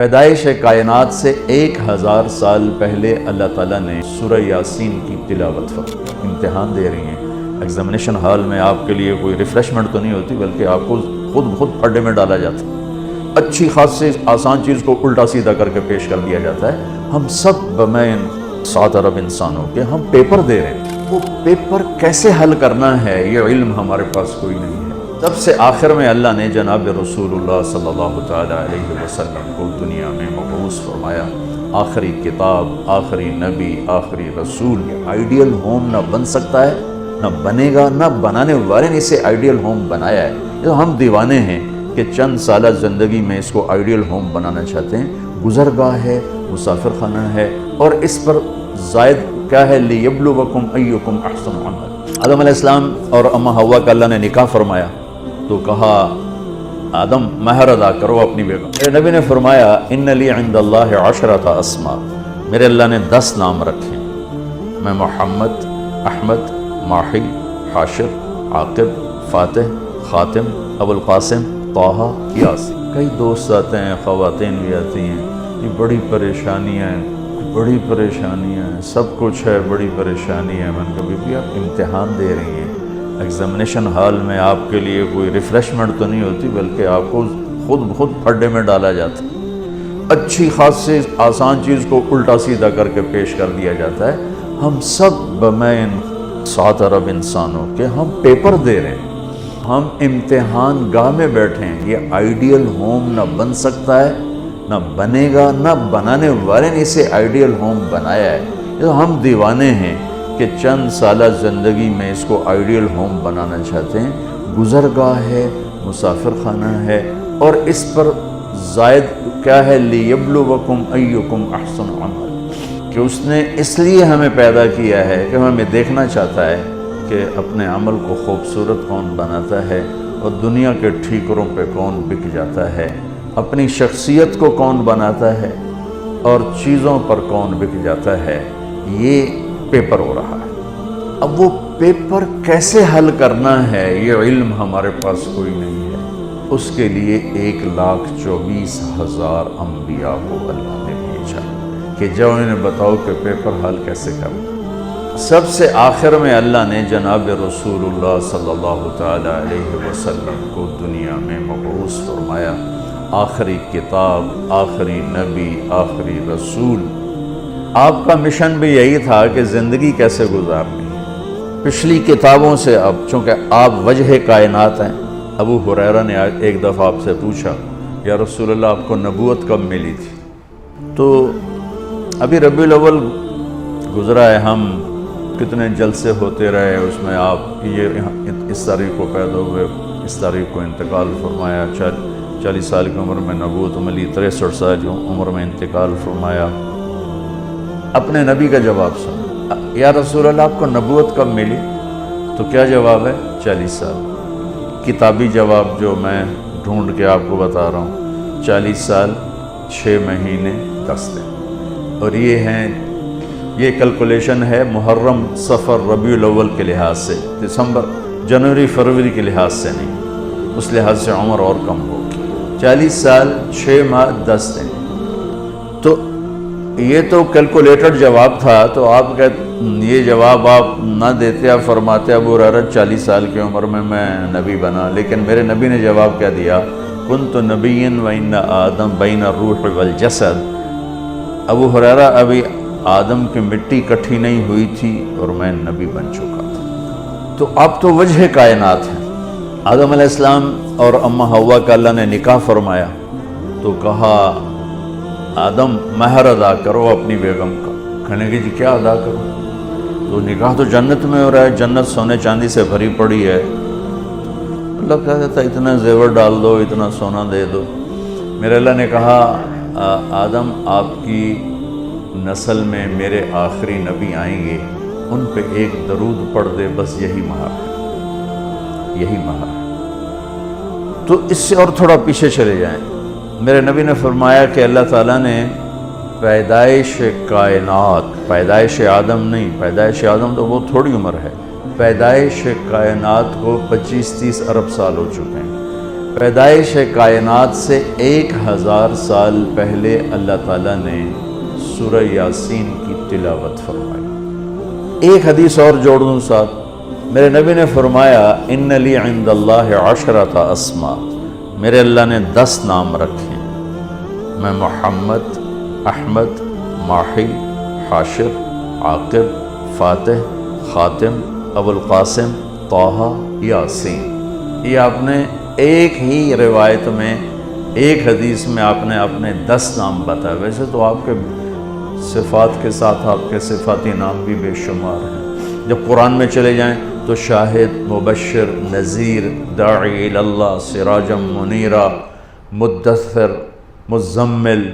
پیدائش کائنات سے 1000 سال پہلے اللہ تعالیٰ نے سورہ یاسین کی تلاوت فرمائی۔ امتحان دے رہی ہیں ایگزامینیشن ہال میں، آپ کے لیے کوئی ریفریشمنٹ تو نہیں ہوتی، بلکہ آپ کو خود پھڈے میں ڈالا جاتا ہے، اچھی خاصی آسان چیز کو الٹا سیدھا کر کے پیش کر دیا جاتا ہے۔ ہم سب بمین 7 ارب انسانوں کے ہم پیپر دے رہے ہیں، وہ پیپر کیسے حل کرنا ہے یہ علم ہمارے پاس کوئی نہیں ہے۔ سب سے آخر میں اللہ نے جناب رسول اللہ صلی اللہ تعالیٰ علیہ وسلم کو دنیا میں مبعوث فرمایا۔ آخری کتاب، آخری نبی، آخری رسول۔ آئیڈیل ہوم نہ بن سکتا ہے، نہ بنے گا، نہ بنانے والے نے اسے آئیڈیل ہوم بنایا ہے۔ یہ ہم دیوانے ہیں کہ چند سالہ زندگی میں اس کو آئیڈیل ہوم بنانا چاہتے ہیں۔ گزرگاہ ہے، مسافر خانہ ہے، اور اس پر زائد کیا ہے، لِيَبْلُوَكُمْ أَيُّكُمْ أَحْسَنُ عَمَلًا۔ آدم علیہ السلام اور اما حوا کا اللہ نے نکاح فرمایا تو کہا آدم مہر ادا کرو اپنی بیگم۔ میرے نبی نے فرمایا ان لی عند اللہ 10 اسماء، میرے اللہ نے 10 نام رکھے، میں محمد، احمد، ماحی، حاشر، عاقب، فاتح، خاتم، ابو القاسم، طٰہٰ، یاسین۔ کئی دوست آتے ہیں، خواتین بھی آتی ہیں، یہ بڑی پریشانیاں ہیں، بڑی پریشانیاں ہیں، سب کچھ ہے، بڑی پریشانی ہے۔ میں نے کہا بی بی آپ امتحان دے رہی ہیں، ایگزامینیشن ہال میں آپ کے لیے کوئی ریفریشمنٹ تو نہیں ہوتی، بلکہ آپ کو خود پھڈے میں ڈالا جاتا ہے، اچھی خاصی آسان چیز کو الٹا سیدھا کر کے پیش کر دیا جاتا ہے۔ ہم سب بمین 7 ارب انسانوں کے ہم پیپر دے رہے ہیں، ہم امتحان گاہ میں بیٹھے ہیں۔ یہ آئیڈیل ہوم نہ بن سکتا ہے، نہ بنے گا، نہ بنانے والے نے اسے آئیڈیل ہوم بنایا ہے۔ یہ ہم دیوانے ہیں کہ چند سالہ زندگی میں اس کو آئیڈیل ہوم بنانا چاہتے ہیں۔ گزرگاہ ہے، مسافر خانہ ہے، اور اس پر زائد کیا ہے، لِيَبْلُوَكُمْ أَيُّكُمْ أَحْسَنُ عَمَلًا، کہ اس نے اس لیے ہمیں پیدا کیا ہے کہ ہمیں دیکھنا چاہتا ہے کہ اپنے عمل کو خوبصورت کون بناتا ہے، اور دنیا کے ٹھیکروں پہ کون بک جاتا ہے، اپنی شخصیت کو کون بناتا ہے، اور چیزوں پر کون بک جاتا ہے۔ یہ پیپر ہو رہا ہے۔ اب وہ پیپر کیسے حل کرنا ہے یہ علم ہمارے پاس کوئی نہیں ہے۔ اس کے لیے 1,24,000 انبیاء کو اللہ نے بھیجا کہ جاؤ انہیں بتاؤ کہ پیپر حل کیسے کرنا۔ سب سے آخر میں اللہ نے جناب رسول اللہ صلی اللہ تعالیٰ علیہ وسلم کو دنیا میں مبعوث فرمایا۔ آخری کتاب، آخری نبی، آخری رسول۔ آپ کا مشن بھی یہی تھا کہ زندگی کیسے گزارنی ہے۔ پچھلی کتابوں سے اب چونکہ آپ وجہ کائنات ہیں، ابو ہریرہ نے ایک دفعہ آپ سے پوچھا یا رسول اللہ آپ کو نبوت کب ملی تھی؟ تو ابھی ربیع الاول گزرا ہے، ہم کتنے جلسے ہوتے رہے، اس میں آپ یہ اس تاریخ کو پیدا ہوئے، اس تاریخ کو انتقال فرمایا، 40 سال کی عمر میں نبوت ملی، 63 سال کی عمر میں انتقال فرمایا۔ اپنے نبی کا جواب سن، یا رسول اللہ آپ کو نبوت کب ملی؟ تو کیا جواب ہے؟ 40 سال۔ کتابی جواب جو میں ڈھونڈ کے آپ کو بتا رہا ہوں، 40 سال 6 مہینے 10 دن، اور یہ کیلکولیشن ہے محرم، صفر، ربیع الاول کے لحاظ سے، دسمبر، جنوری، فروری کے لحاظ سے نہیں، اس لحاظ سے عمر اور کم ہوگی۔ 40 سال 6 ماہ 10 دن۔ تو یہ تو کیلکولیٹڈ جواب تھا، تو آپ یہ جواب آپ نہ دیتے، آپ فرماتے ابو ہریرہ 40 سال کی عمر میں نبی بنا، لیکن میرے نبی نے جواب کیا دیا؟ کنت نبیا وان آدم بین الروح والجسد۔ ابو ہریرہ ابھی آدم کی مٹی کٹھی نہیں ہوئی تھی اور میں نبی بن چکا تھا۔ تو آپ تو وجہ کائنات ہیں۔ آدم علیہ السلام اور اما حوا کا اللہ نے نکاح فرمایا تو کہا آدم مہر ادا کرو اپنی بیگم کا۔ کہنے کہ جی کیا ادا کرو؟ تو نکاح تو جنت میں ہو رہا ہے، جنت سونے چاندی سے بھری پڑی ہے۔ اللہ کہا دیتا اتنا زیور ڈال دو، اتنا سونا دے دو۔ میرے اللہ نے کہا آدم آپ کی نسل میں میرے آخری نبی آئیں گے، ان پہ ایک درود پڑھ دے، بس یہی مہر ہے، یہی مہر ہے۔ تو اس سے اور تھوڑا پیچھے چلے جائیں، میرے نبی نے فرمایا کہ اللہ تعالیٰ نے پیدائش کائنات، پیدائش آدم نہیں، پیدائش آدم تو بہت تھوڑی عمر ہے، پیدائش کائنات کو 25-30 ارب سال ہو چکے ہیں۔ پیدائش کائنات سے 1000 سال پہلے اللہ تعالیٰ نے سورہ یاسین کی تلاوت فرمائی۔ ایک حدیث اور جوڑ دوں ساتھ، میرے نبی نے فرمایا ان لی عند اللہ 10 اسماء، میرے اللہ نے 10 نام رکھے، میں محمد، احمد، ماحی، حاشر، عاقب، فاتح، خاتم، ابو القاسم، طٰہٰ، یاسین۔ یہ آپ نے ایک ہی روایت میں، ایک حدیث میں آپ نے اپنے 10 نام بتائے۔ ویسے تو آپ کے صفات کے ساتھ آپ کے صفاتی نام بھی بے شمار ہیں۔ جب قرآن میں چلے جائیں تو شاہد، مبشر، نذیر، داعی اللہ، سراجا منیرا، مدثر، مزمل،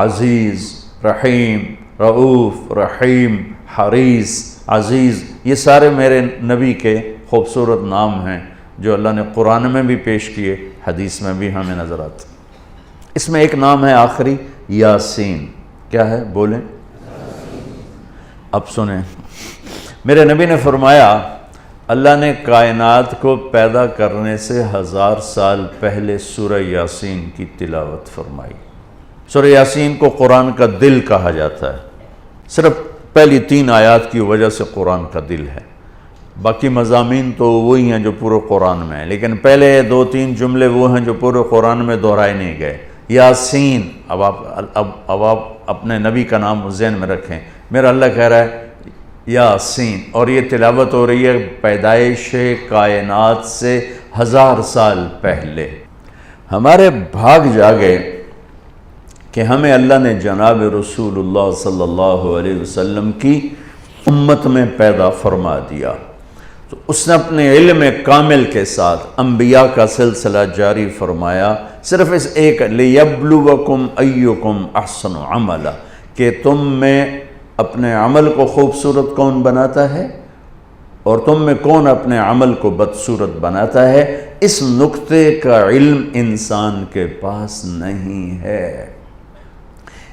عزیز، رحیم، رؤوف، رحیم، حریص، عزیز، یہ سارے میرے نبی کے خوبصورت نام ہیں جو اللہ نے قرآن میں بھی پیش کیے، حدیث میں بھی ہمیں نظر آتے۔ اس میں ایک نام ہے آخری، یاسین۔ کیا ہے؟ بولیں۔ اب سنیں، میرے نبی نے فرمایا اللہ نے کائنات کو پیدا کرنے سے 1000 سال پہلے سورہ یاسین کی تلاوت فرمائی۔ سورہ یاسین کو قرآن کا دل کہا جاتا ہے، صرف پہلی 3 آیات کی وجہ سے قرآن کا دل ہے، باقی مضامین تو وہی ہیں جو پورے قرآن میں ہیں، لیکن پہلے 2-3 جملے وہ ہیں جو پورے قرآن میں دہرائے نہیں گئے۔ یاسین، اب آپ اپنے نبی کا نام ذہن میں رکھیں، میرا اللہ کہہ رہا ہے یاسین، اور یہ تلاوت ہو رہی ہے پیدائش کائنات سے 1000 سال پہلے۔ ہمارے بھاگ جاگے کہ ہمیں اللہ نے جناب رسول اللہ صلی اللہ علیہ وسلم کی امت میں پیدا فرما دیا، تو اس نے اپنے علم کامل کے ساتھ انبیاء کا سلسلہ جاری فرمایا، صرف اس ایک لِيَبْلُوَكُمْ أَيُّكُمْ أَحْسَنُ عَمَلًا، کہ تم میں اپنے عمل کو خوبصورت کون بناتا ہے اور تم میں کون اپنے عمل کو بدصورت بناتا ہے۔ اس نقطے کا علم انسان کے پاس نہیں ہے،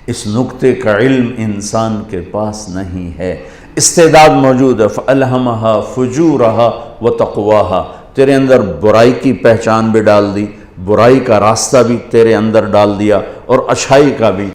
اس نقطے کا علم انسان کے پاس نہیں ہے۔ استعداد موجود ہے، فَأَلْهَمَهَا فُجُورَهَا وَتَقْوَاهَا، تیرے اندر برائی کی پہچان بھی ڈال دی، برائی کا راستہ بھی تیرے اندر ڈال دیا، اور اچھائی کا بھی۔